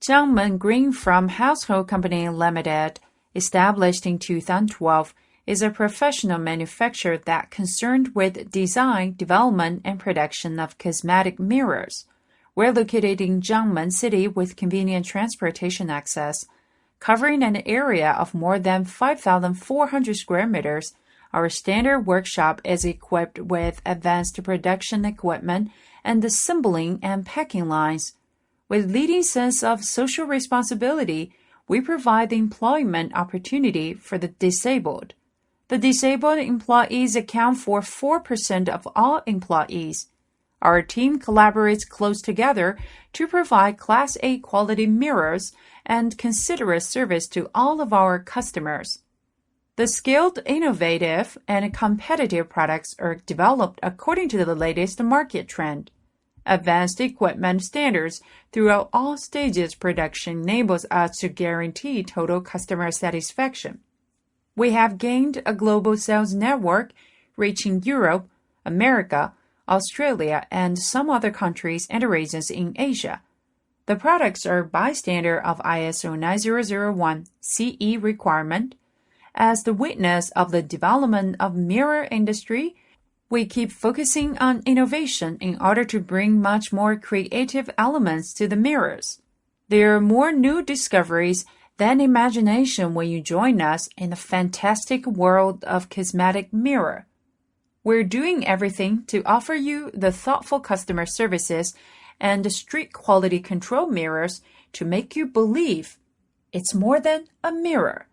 Jiangmen Greenfrom Household Company Limited, established in 2012, is a professional manufacturer that concerned with design, development, and production of cosmetic mirrors. We're located in Jiangmen City with convenient transportation access. Covering an area of more than 5,400 square meters, our standard workshop is equipped with advanced production equipment and assembling and packing lines. With leading sense of social responsibility, we provide the employment opportunity for the disabled. The disabled employees account for 4% of all employees. Our team collaborates close together to provide Class A quality mirrors and considerate service to all of our customers. The skilled, innovative, and competitive products are developed according to the latest market trend. Advanced equipment standards throughout all stages of production enables us to guarantee total customer satisfaction. We have gained a global sales network reaching Europe, America, Australia, and some other countries and regions in Asia. The products are by standard of ISO9001 CE requirement. As the witness of the development of mirror industry, we keep focusing on innovation in order to bring much more creative elements to the mirrors. There are more new discoveries than imagination when you join us in the fantastic world of cosmetic mirror. We're doing everything to offer you the thoughtful customer services and strict quality control mirrors to make you believe it's more than a mirror.